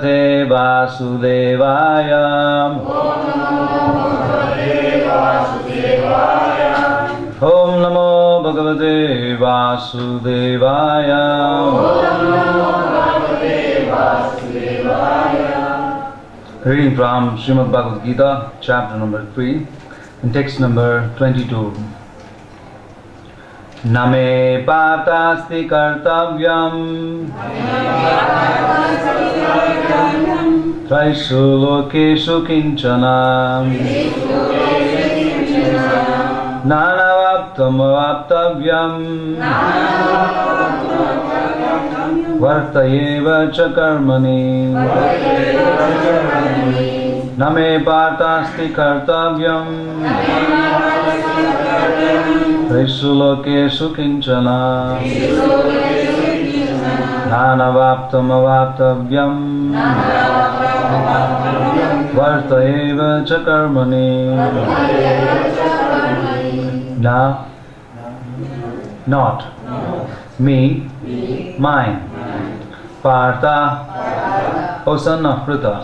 Bhagavate Vasudevaya. Om Namo Bhagavate Vasudevaya. Reading from Srimad Bhagavad Gita, chapter number 3, and text number 22. Name patasti kartavyam Traishu lokeshu kinchana Nanavaptam avaptavyam Vartayeva cha karmani Name patasti kartavyam Traishu lokeshu kinchana Nanavaptam avaptavyam Vartayeva cha karmani. Na, not, me, mine. Partha, O son of Pritha.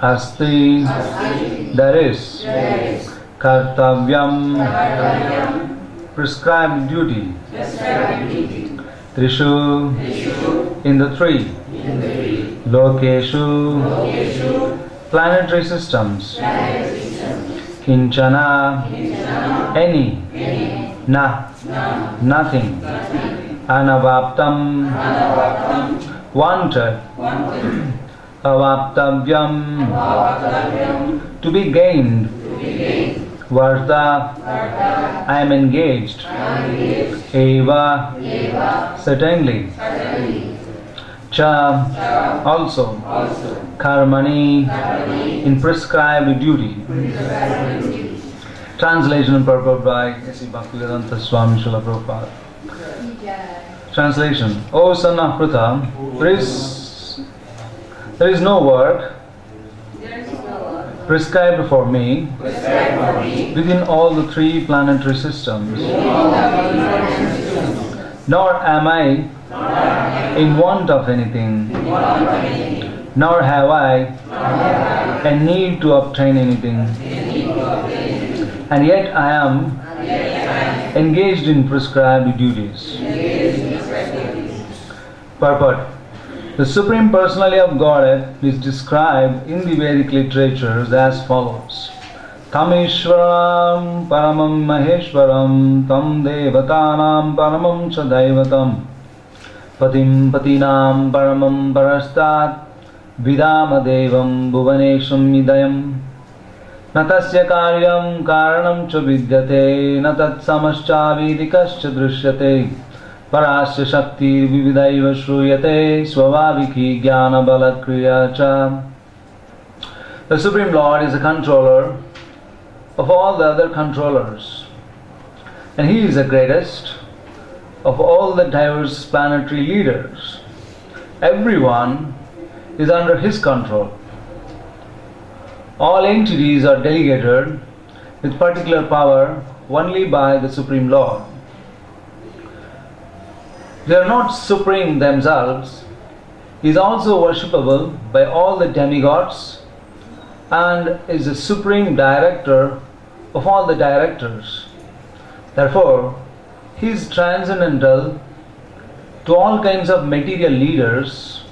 Asti, there is. Kartavyam, prescribed duty. Trishu, in the three. Lokeshu, planetary systems. Kinchana, any. Na, nothing. Anavaptam, wanted. Avaptavyam, to be gained. Varta, I am engaged. Eva, certainly. Cha, also. Karmani, in prescribed duty. Translation and purport by H.G.Kamlakanta Prabhu. Translation. O son of Pritha, there is no work prescribed for me within all the three planetary systems. Nor am I in want of anything, nor have I a need to obtain anything, and yet I am engaged in prescribed duties. Purport. The Supreme Personality of Godhead is described in the Vedic literatures as follows. Tamishwaram paramam maheshwaram tam devatanam paramam cha daivatam patim patinam paramam parastat vidama devam bhuvanesham idayam natasya karyam karanam cha vidyate natat samascha vidikascha drishyate parasya shakti vividaiva shruyate swavaviki jnana balakriya cha. The Supreme Lord is the controller of all the other controllers, and He is the greatest of all the diverse planetary leaders. Everyone is under His control. All entities are delegated with particular power only by the Supreme Lord. They are not supreme themselves. He is also worshipable by all the demigods and is the supreme director of all the directors. Therefore, He is transcendental to all kinds of material leaders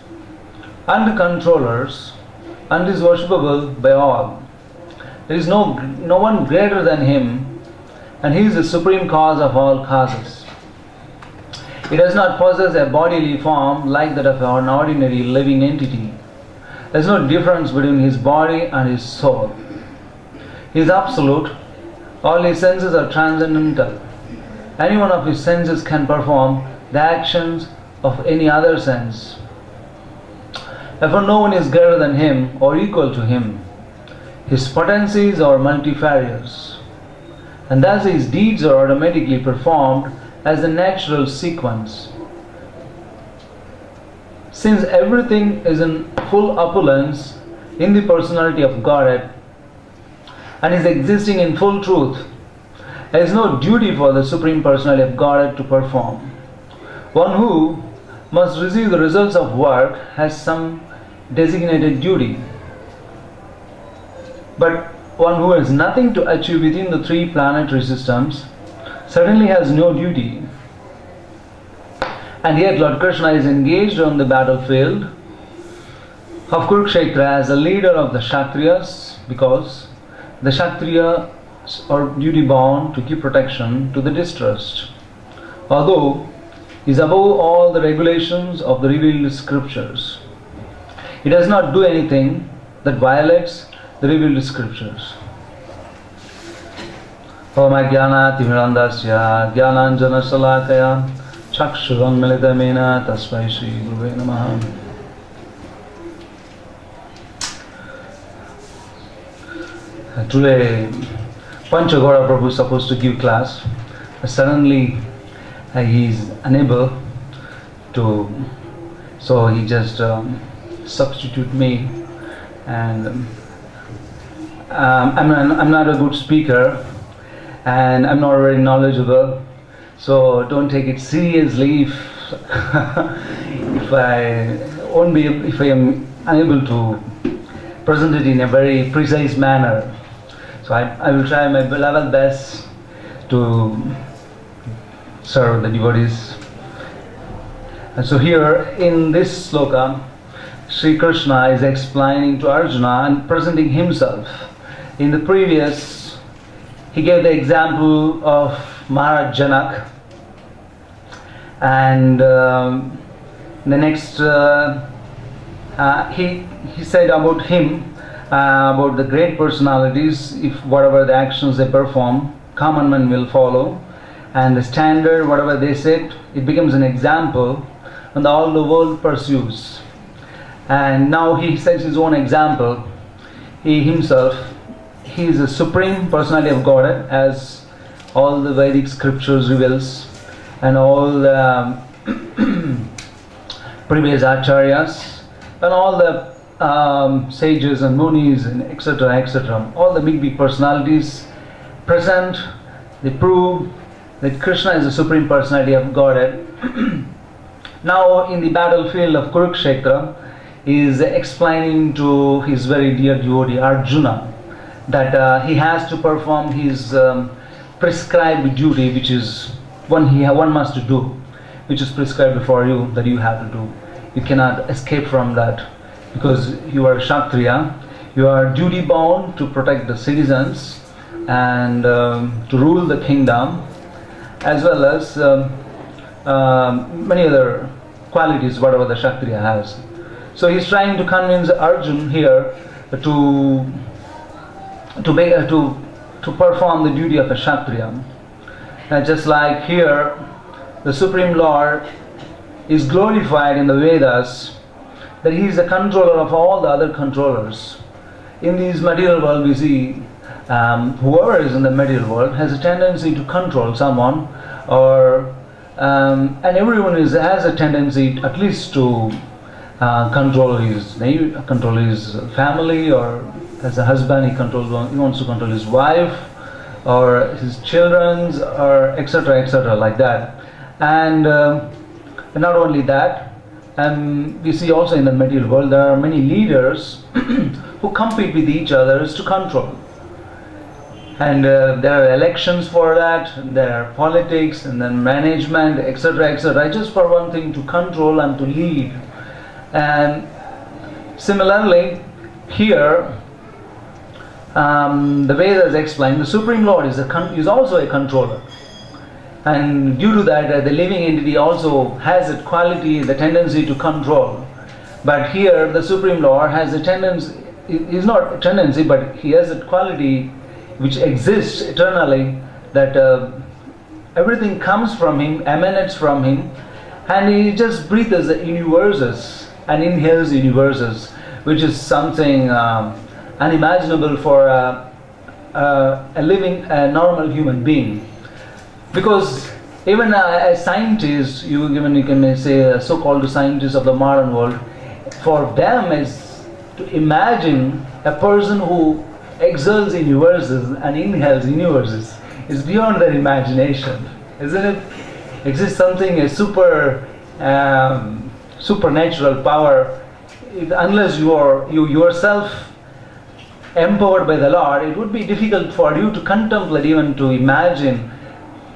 and controllers and is worshipable by all. There is no one greater than Him, and He is the supreme cause of all causes. He does not possess a bodily form like that of an ordinary living entity. There is no difference between His body and His soul. He is absolute. All His senses are transcendental. Any one of His senses can perform the actions of any other sense. Therefore, no one is greater than Him or equal to Him. His potencies are multifarious, and thus His deeds are automatically performed as a natural sequence. Since everything is in full opulence in the personality of Godhead and is existing in full truth, there is no duty for the Supreme Personality of Godhead to perform. One who must receive the results of work has some designated duty. But one who has nothing to achieve within the three planetary systems certainly has no duty. And yet Lord Krishna is engaged on the battlefield of Kurukshetra as a leader of the Kshatriyas, because the Kshatriyas are duty bound to give protection to the distressed, although he is above all the regulations of the revealed scriptures. He does not do anything that violates the revealed scriptures. Om Ajnana Timirandasya Jnananjana Salakaya Chakshuram Militamena Tasmai Shri Guruve Namaha. Today, Panchagora Prabhu is supposed to give class. Suddenly, he is unable to, so he just substitute me. And I'm not a good speaker, and I'm not very knowledgeable. So don't take it seriously if I am unable to present it in a very precise manner. So I will try my level best to serve the devotees. And so here in this sloka, Sri Krishna is explaining to Arjuna and presenting himself. In the previous, he gave the example of Maharaj Janak, and the next he said about him, about the great personalities, if whatever the actions they perform, common man will follow, and the standard, whatever they set, it becomes an example, and all the world pursues. And now he sets his own example. He himself, he is the supreme personality of Godhead, as all the Vedic scriptures reveals, and all the previous acharyas, and all the sages and munis and etc., all the big personalities present, they prove that Krishna is the supreme personality of Godhead. Now in the battlefield of Kurukshetra, he is explaining to his very dear devotee Arjuna that he has to perform his prescribed duty, which is one must do, which is prescribed for you, that you have to do. You cannot escape from that, because you are Kshatriya. You are duty bound to protect the citizens and to rule the kingdom, as well as many other qualities whatever the Kshatriya has. So he's trying to convince Arjun here to perform the duty of a Kshatriya. Just like here, the Supreme Lord is glorified in the Vedas, that he is the controller of all the other controllers. In this material world we see whoever is in the material world has a tendency to control someone, or and everyone has a tendency at least to control his family, or as a husband he wants to control his wife or his children, or etc., like that. And not only that, we see also in the material world there are many leaders who compete with each other to control. And there are elections for that, there are politics, and then management, etc., just for one thing, to control and to lead. And similarly, here, the Vedas explain the Supreme Lord is also a controller. And due to that, the living entity also has a quality, the tendency to control. But here, the Supreme Lord has a tendency, is not a tendency, but he has a quality which exists eternally, that everything comes from him, emanates from him, and he just breathes the universes and inhales universes, which is something unimaginable for a living, a normal human being. Because even a scientist, you can say a so-called scientist of the modern world, for them is to imagine a person who exhales universes and inhales universes is beyond their imagination, isn't it? Exists something, a supernatural power unless you yourself empowered by the Lord, it would be difficult for you to contemplate, even to imagine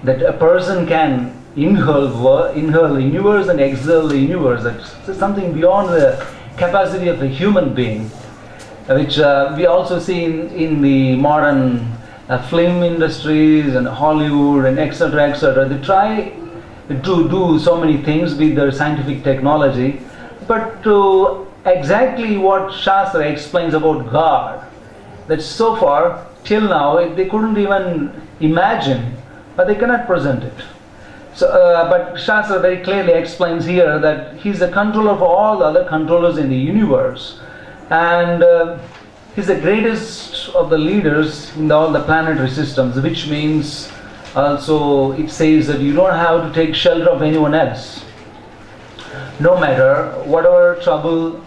that a person can inhale the universe and exhale the universe. That's something beyond the capacity of a human being, which we also see in the modern film industries and Hollywood and etc. etc. They try to do so many things with their scientific technology, but to exactly what Shastra explains about God, that so far till now they couldn't even imagine, but they cannot present it. So, but Shastra very clearly explains here that He's the controller of all the other controllers in the universe, and He's the greatest of the leaders in all the planetary systems, which means also it says that you don't have to take shelter of anyone else. No matter whatever trouble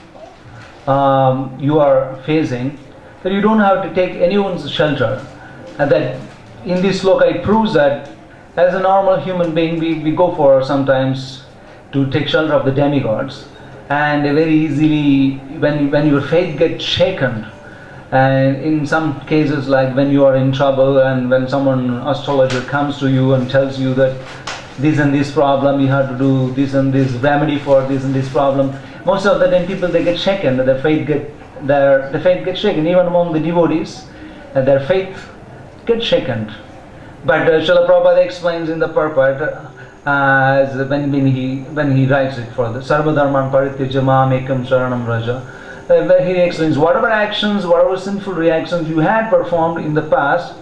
you are facing, that you don't have to take anyone's shelter. And that in this sloka it proves that as a normal human being we go for sometimes to take shelter of the demigods, and very easily when your faith gets shaken, and in some cases like when you are in trouble and when someone astrologer comes to you and tells you that this and this problem you have to do this and this remedy for this and this problem, most of the time people they get shaken, their faith gets shaken. Even among the devotees, their faith gets shaken. But Srila Prabhupada explains in the purport, as when he writes it for the Sarva Dharman Parityaja Mam Ekam Sharanam Raja, where he explains whatever actions, whatever sinful reactions you had performed in the past,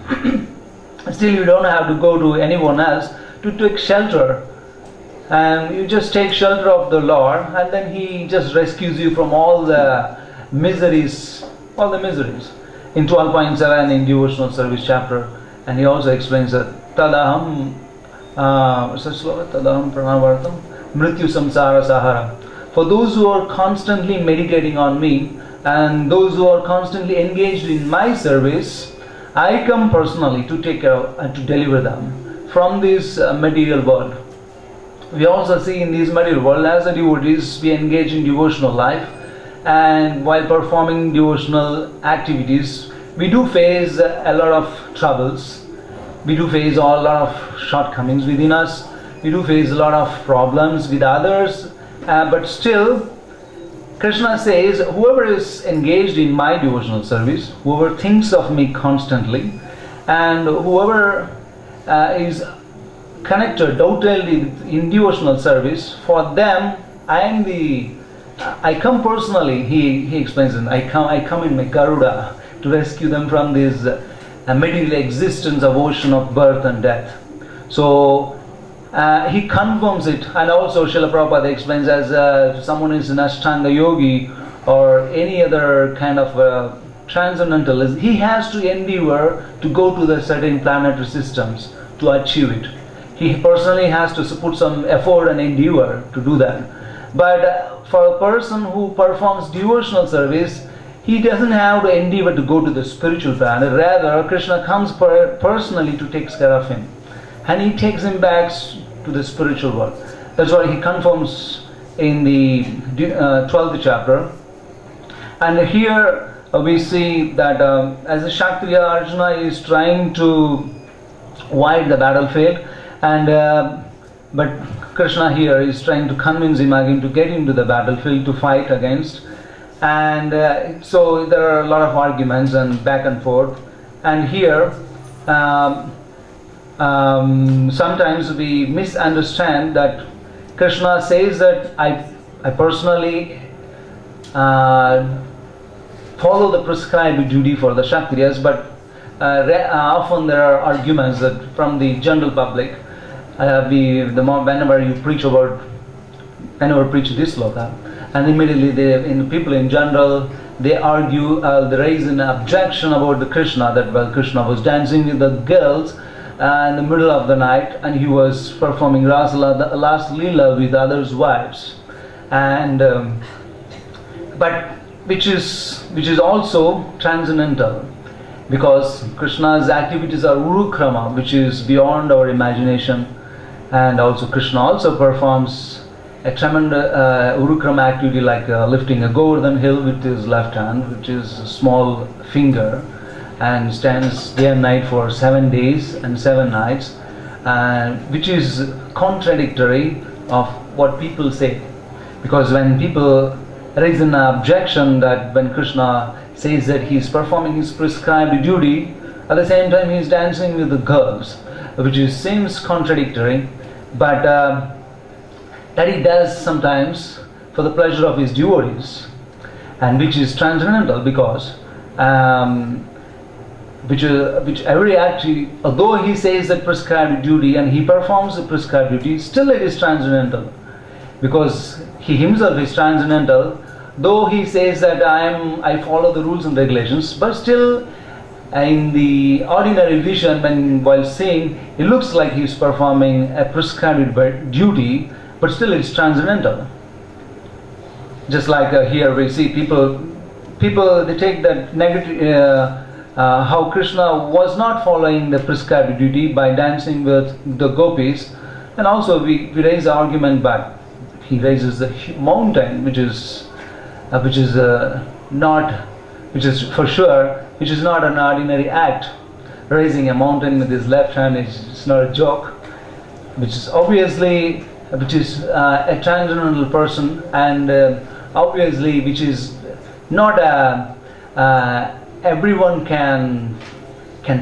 still you don't have to go to anyone else to take shelter, and you just take shelter of the Lord, and then He just rescues you from all the miseries, in 12.7 in devotional service chapter. And he also explains that Tadaham Pranavartam Mrityu Samsara Sahara. For those who are constantly meditating on me and those who are constantly engaged in my service, I come personally to take care of and to deliver them from this material world. We also see in this material world, as a devotees, we engage in devotional life, and while performing devotional activities, we do face a lot of troubles. We do face a lot of shortcomings within us. We do face a lot of problems with others. But still, Krishna says, whoever is engaged in my devotional service, whoever thinks of me constantly, and whoever is connected totally in devotional service, for them, I come personally. He explains it. I come in my Garuda to rescue them from this material existence of ocean of birth and death. So he confirms it, and also Srila Prabhupada explains, as someone is an Ashtanga yogi or any other kind of transcendentalist, he has to endeavor to go to the certain planetary systems to achieve it. He personally has to put some effort and endeavor to do that. But for a person who performs devotional service, he doesn't have to endeavor to go to the spiritual planet. Rather, Krishna comes personally to take care of him, and he takes him back to the spiritual world. That's what he confirms in the 12th chapter. And here we see that as a Kshatriya, Arjuna is trying to avoid the battlefield, and but Krishna here is trying to convince him again to get into the battlefield to fight against. And so there are a lot of arguments and back and forth. And here sometimes we misunderstand that Krishna says that I personally follow the prescribed duty for the Kshatriyas, but often there are arguments that from the general public, whenever you preach this sloka, and immediately people in general, they argue, they raise an objection about the Krishna, that well, Krishna was dancing with the girls in the middle of the night, and he was performing last Leela with others' wives, and but which is also transcendental, because Krishna's activities are urukrama, which is beyond our imagination. And also Krishna also performs a tremendous Urukrama activity like lifting a Govardhan hill with his left hand, which is a small finger, and stands day and night for 7 days and 7 nights, which is contradictory of what people say. Because when people raise an objection that when Krishna says that he is performing his prescribed duty, at the same time he is dancing with the girls, which seems contradictory, but that he does sometimes for the pleasure of his devotees, and which is transcendental, because which every act, although he says that prescribed duty and he performs the prescribed duty, still it is transcendental, because he himself is transcendental. Though he says that I follow the rules and regulations, but still in the ordinary vision, while seeing, it looks like he is performing a prescribed duty, but still it's transcendental. Just like here we see people they take that negative. How Krishna was not following the prescribed duty by dancing with the gopis, and also we raise the argument back. He raises the mountain, which is not an ordinary act. Raising a mountain with his left hand is not a joke, which is a transcendental person, and obviously which is not everyone can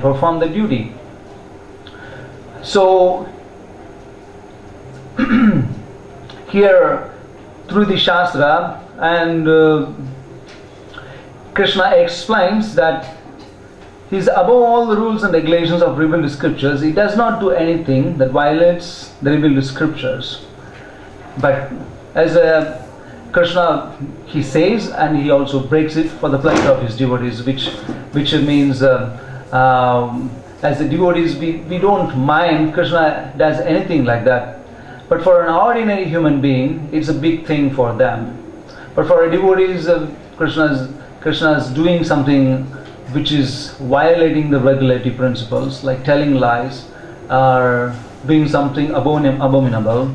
perform the duty. So here through the Shastra, and Krishna explains that he is above all the rules and regulations of revealed scriptures. He does not do anything that violates the revealed scriptures. But as Krishna, he says, and he also breaks it for the pleasure of his devotees, which means as the devotees we don't mind Krishna does anything like that. But for an ordinary human being, it's a big thing for them. But for a devotees, Krishna is doing something which is violating the regulatory principles, like telling lies or doing something abominable,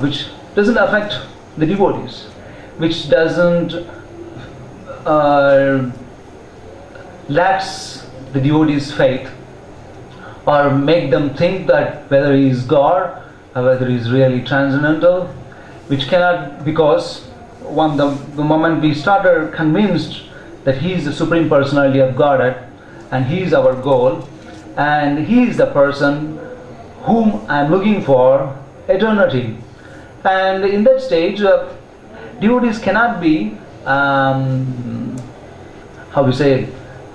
which doesn't affect the devotees, which doesn't lacks the devotees' faith, or make them think that whether he is God or whether he is really transcendental, which cannot, because the moment we started convinced that he is the Supreme Personality of Godhead and he is our goal and he is the person whom I am looking for eternity, and in that stage devotees cannot be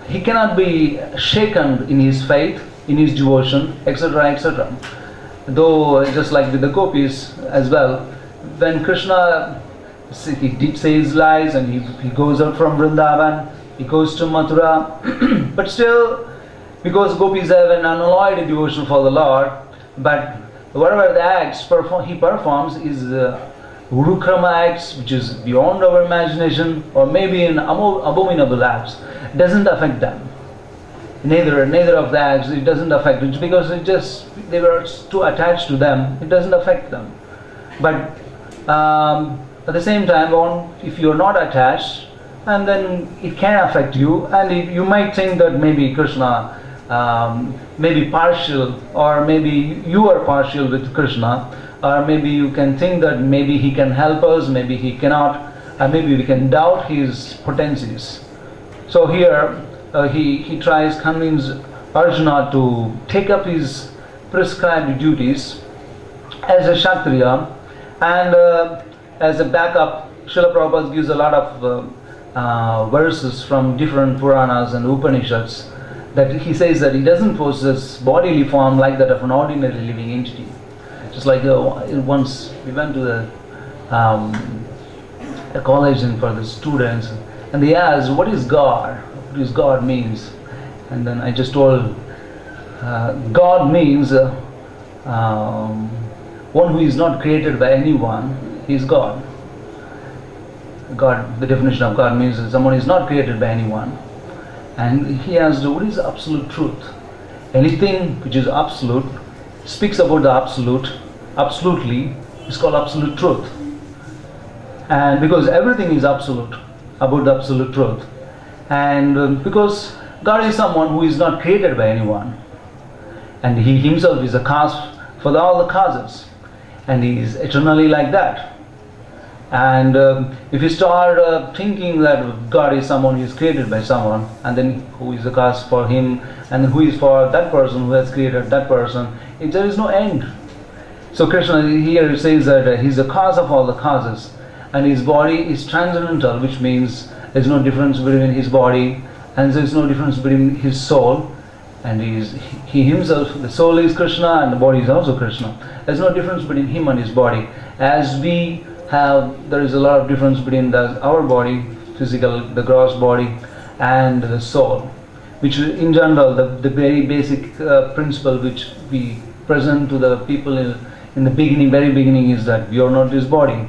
he cannot be shaken in his faith, in his devotion, etc., etc. Though just like with the gopis as well, when Krishna, he did say his lies and he goes out from Vrindavan, he goes to Mathura, but still, because gopis have an unalloyed devotion for the Lord, but whatever the acts he performs is Urukrama acts, which is beyond our imagination, or maybe in abominable acts, doesn't affect them. Neither of the acts, it doesn't affect it, because they were too attached to them, it doesn't affect them. But at the same time, if you are not attached, and then it can affect you, and you might think that maybe Krishna may be partial, or maybe you are partial with Krishna, or maybe you can think that maybe he can help us, maybe he cannot, or maybe we can doubt his potencies. So here he tries to convince Arjuna to take up his prescribed duties as a Kshatriya, and as a backup, Srila Prabhupada gives a lot of verses from different Puranas and Upanishads, that he says that he doesn't possess bodily form like that of an ordinary living entity. Just like once we went to a college for the students, and they asked, what is God? What does God means? And then I just told, God means one who is not created by anyone. He is God. God, the definition of God means that someone is not created by anyone. And he asked, what is absolute truth? Anything which is absolute, speaks about the absolute, absolutely, is called absolute truth. And because everything is absolute, about the absolute truth. And because God is someone who is not created by anyone. And He Himself is a cause for all the causes. And He is eternally like that. And if you start thinking that God is someone who is created by someone, and then who is the cause for him, and who is for that person who has created that person, there is no end. So Krishna here says that He is the cause of all the causes, and His body is transcendental, which means there is no difference between His body, and there is no difference between His soul. And He Himself, the soul is Krishna, and the body is also Krishna. There is no difference between Him and His body. As we there is a lot of difference between our body, physical, the gross body, and the soul, which in general, the very basic principle which we present to the people in the beginning, very beginning, is that we are not this body.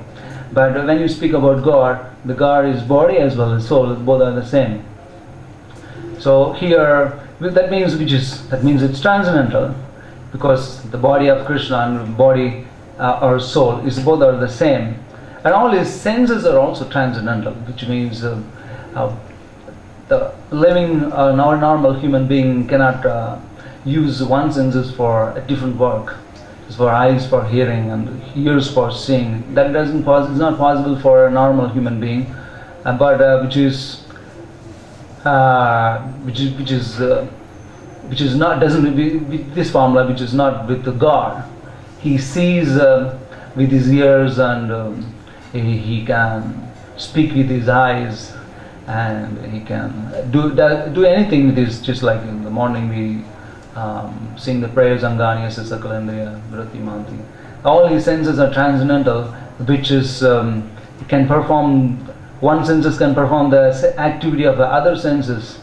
But when you speak about God, the God is body as well as soul, both are the same. So here, that means it's transcendental, because the body of Krishna and the body or soul is both are the same. And all His senses are also transcendental, which means the living normal human being cannot use one senses for a different work. It's for eyes for hearing and ears for seeing. That it's not possible for a normal human being, but which is not, doesn't be with this formula, which is not with the God. He sees with his ears, and he can speak with his eyes, and he can do anything with his. Just like in the morning we sing the prayers, Angani Asa Sakalandriya Vrati Manti. All his senses are transcendental, which is can perform. One senses can perform the activity of the other senses,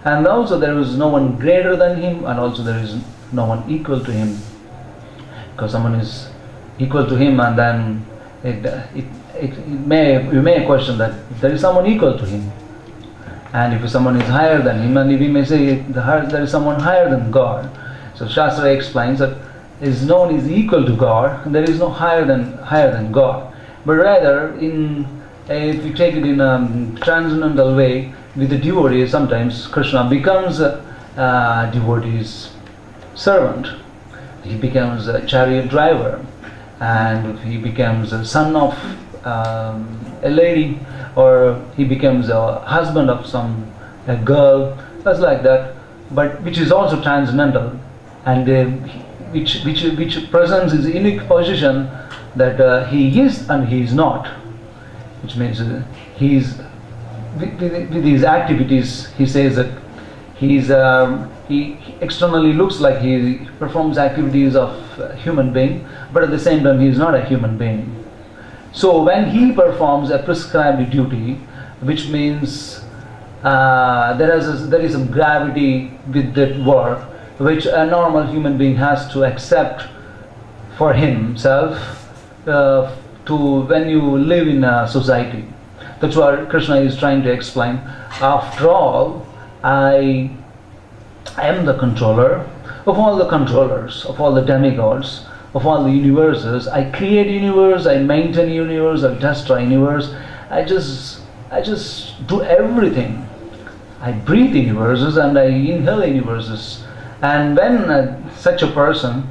and also there is no one greater than him, and also there is no one equal to him. Because someone is equal to him, and then we may question that there is someone equal to him, and if someone is higher than him, and we may say there is someone higher than God. So Shastra explains that no one is equal to God, and there is no higher than God. But rather, if we take it in a transcendental way, with the devotee, sometimes Krishna becomes a devotee's servant. He becomes a chariot driver, and he becomes a son of a lady, or he becomes a husband of a girl, just like that. But which is also transcendental, and which presents his unique position that he is and he is not. Which means he's with his activities. He says that he externally looks like he performs activities of a human being, but at the same time he is not a human being. So when he performs a prescribed duty, which means there is some gravity with that work, which a normal human being has to accept for himself when you live in a society. That's what Krishna is trying to explain. After all, I am the controller of all the controllers, of all the demigods, of all the universes. I create universe, I maintain universe, I destroy universe. I just do everything. I breathe universes and I inhale universes. And when such a person,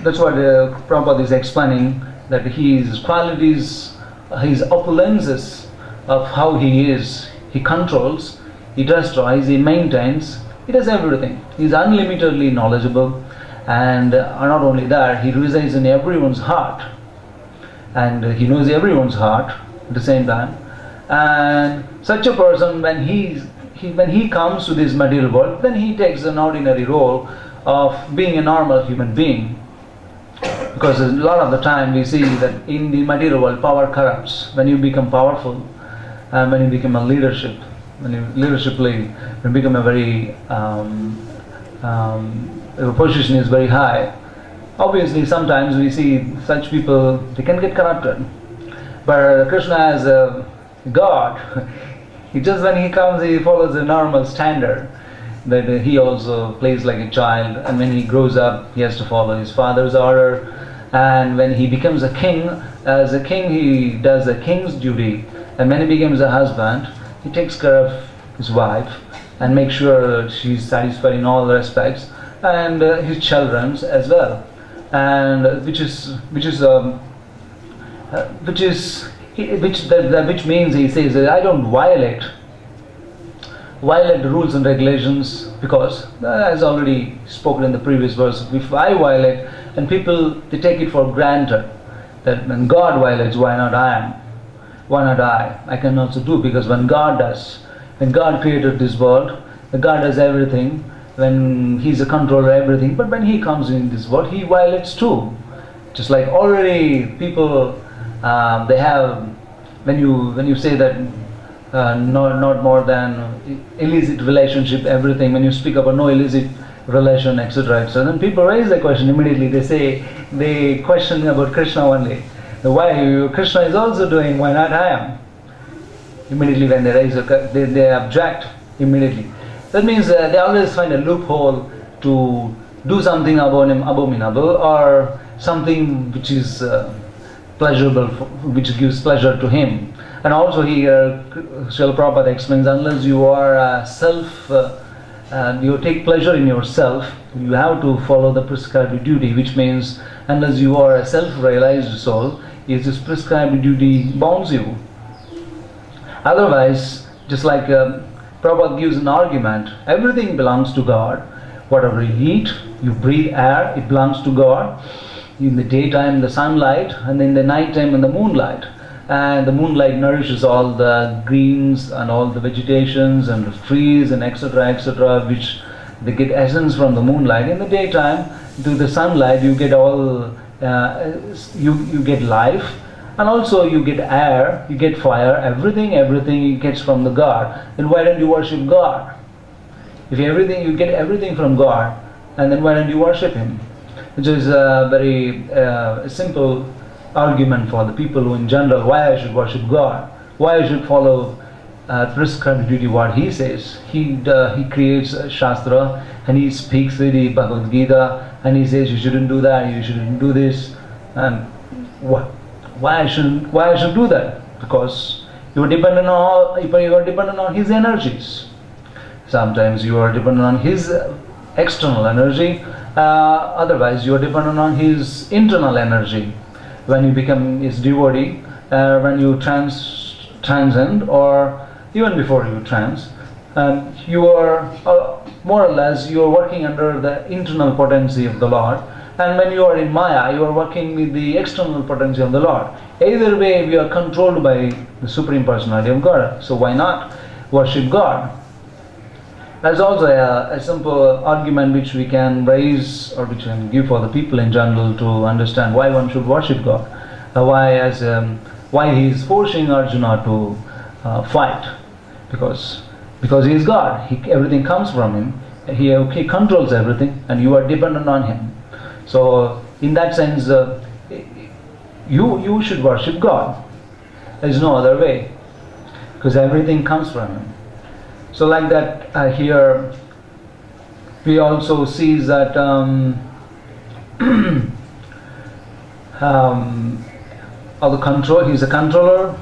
that's what Prabhupada is explaining, that his qualities, his opulences of how he is, he controls, he destroys, he maintains, he does everything. He is unlimitedly knowledgeable, and not only that, he resides in everyone's heart, and he knows everyone's heart at the same time. And such a person, when he comes to this material world, then he takes an ordinary role of being a normal human being. Because a lot of the time we see that in the material world, power corrupts. When you become powerful, when you become a leadership, when you become a very your position is very high. Obviously, sometimes we see such people, they can get corrupted. But Krishna as a God, when he comes, he follows a normal standard. That he also plays like a child, and when he grows up, he has to follow his father's order, And when he becomes a king, as a king he does a king's duty, and when he becomes a husband, he takes care of his wife and makes sure she's satisfied in all respects, and his children's as well, and which means he says that I don't violate the rules and regulations, because as already spoken in the previous verse, if I violate, and people they take it for granted that when God violates, why not I? I can also do, because when God created this world, God does everything, when He's a controller of everything, but when He comes in this world, He violates too. Just like already people, they have, when you say that not more than illicit relationship, everything, when you speak about no illicit relation, etc., so then people raise the question immediately. They question about Krishna only. Why Krishna is also doing, why not I am? Immediately when they raise they object immediately. That means they always find a loophole to do something abominable, or something which is pleasurable, which gives pleasure to him. And also here, Srila Prabhupada explains, unless you are you take pleasure in yourself, you have to follow the prescribed duty, which means unless you are a self-realized soul, is this prescribed duty bounds you. Otherwise, just like Prabhupada gives an argument, everything belongs to God. Whatever you eat, you breathe air, it belongs to God. In the daytime, the sunlight, and in the nighttime, in the moonlight. And the moonlight nourishes all the greens and all the vegetations and the trees and etc., which they get essence from the moonlight. In the daytime, to the sunlight, you get all you get life, and also you get air, you get fire, everything gets from the God. Then why don't you worship God? If you get everything from God, and then why don't you worship Him? Which is a very simple argument for the people who in general, why I should worship God, why I should follow prescribed duty, what He says. He creates a Shastra, and He speaks the Bhagavad Gita, and He says you shouldn't do that, you shouldn't do this, and why I should do that? Because you are dependent on His energies. Sometimes you are dependent on His external energy, otherwise you are dependent on His internal energy. When you become His devotee, when you transcend, or even before you you are more or less you are working under the internal potency of the Lord, and when you are in Maya, you are working with the external potency of the Lord. Either way, we are controlled by the Supreme Personality of God. So why not worship God? That's also a simple argument which we can raise, or which we can give for the people in general to understand why one should worship God. Why He is forcing Arjuna to fight, because He is God. Everything comes from Him. He controls everything, and you are dependent on Him. So in that sense, you should worship God. There is no other way, because everything comes from Him. So like that, here we also see that He's a controller,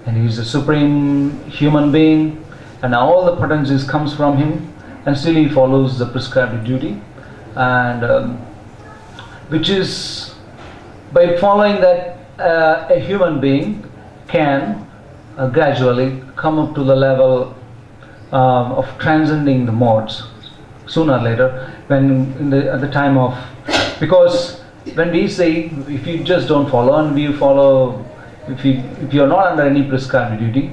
and He's a supreme human being, and all the potencies comes from Him, and still He follows the prescribed duty, and which is, by following that, a human being can gradually come up to the level of transcending the modes sooner or later, at the time of, because when we say, if you just don't follow, and we follow, if you are not under any prescribed duty,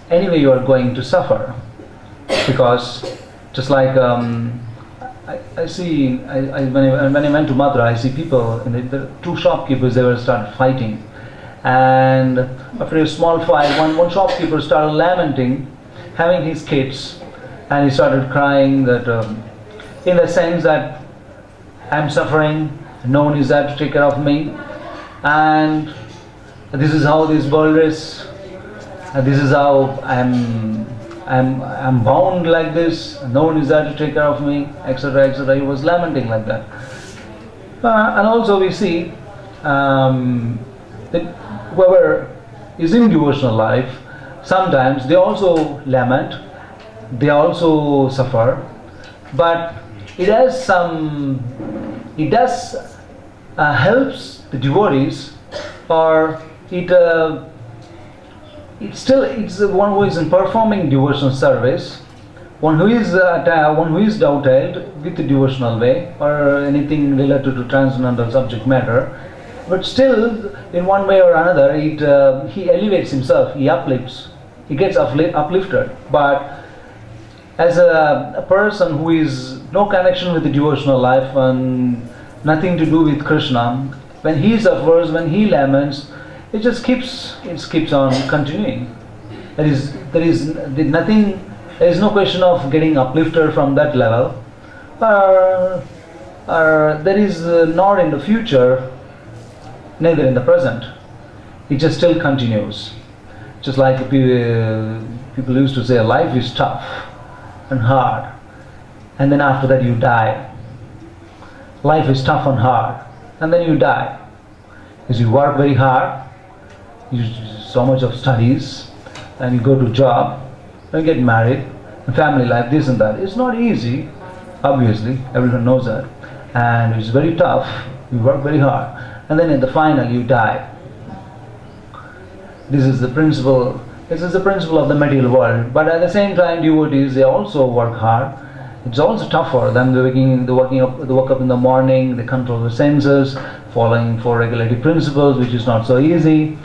anyway you are going to suffer. Because just like I see, when I went to Mathura, I see people, the two shopkeepers, they were started fighting, and after a small fight, one shopkeeper started lamenting, having his kids, and he started crying that in the sense that I'm suffering, no one is there to take care of me, and this is how this world is, this is how I'm bound like this, no one is there to take care of me, etc., etc. He was lamenting like that. And also we see that whoever is in devotional life, sometimes they also lament, they also suffer, but it has some, it does helps the devotees, or it's the one who is in performing devotional service, one who is doubted with the devotional way or anything related to transcendental subject matter, but still in one way or another he elevates himself, he uplifts, he gets uplifted. But as a person who is no connection with the devotional life and nothing to do with Krishna, when he suffers, when he laments, it keeps on continuing. There is nothing. There is no question of getting uplifted from that level, or there is not in the future, neither in the present. It just still continues. Just like people used to say, life is tough and hard, and then after that you die. Life is tough and hard, and then you die. Because you work very hard, you do so much of studies, and you go to job, and get married, and family life, this and that. It's not easy, obviously, everyone knows that. And it's very tough, you work very hard, and then in the final you die. This is the principle of the material world. But at the same time, devotees, they also work hard. It's also tough for them. They wake up in the morning, they control the senses, following 4 regulative principles, which is not so easy,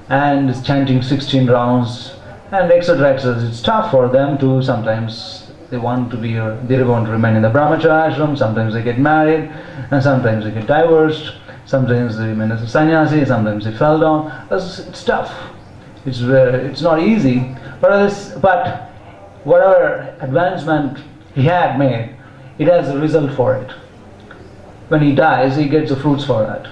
and chanting 16 rounds, and etc. etc. It's tough for them to. Sometimes they want to remain in the brahmacharya ashram, sometimes they get married, and sometimes they get divorced, sometimes they remain as a sannyasi, sometimes they fell down. It's tough. It's not easy, but whatever advancement he had made, it has a result for it. When he dies, he gets the fruits for that.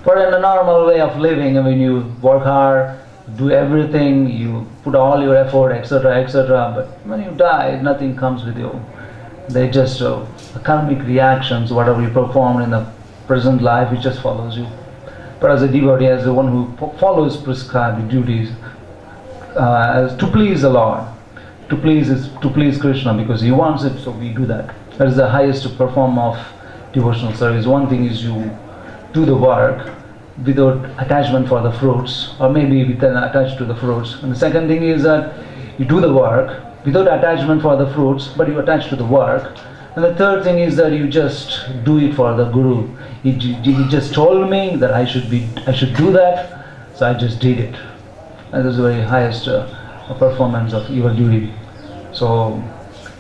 But in a normal way of living, when you work hard, do everything, you put all your effort, etc., etc., but when you die, nothing comes with you. They just karmic reactions, whatever you perform in the present life, it just follows you. But as a devotee, as the one who follows prescribed duties, as to please the Lord, to please Krishna, because he wants it, so we do that. That is the highest form of devotional service. One thing is you do the work without attachment for the fruits, or maybe attached to the fruits. And the second thing is that you do the work without attachment for the fruits, but you attach to the work. And the third thing is that you just do it for the Guru. He just told me that I should do that, so I just did it. And this is the very highest performance of your duty. So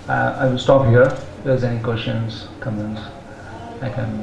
I will stop here. If there's any questions, comments, I can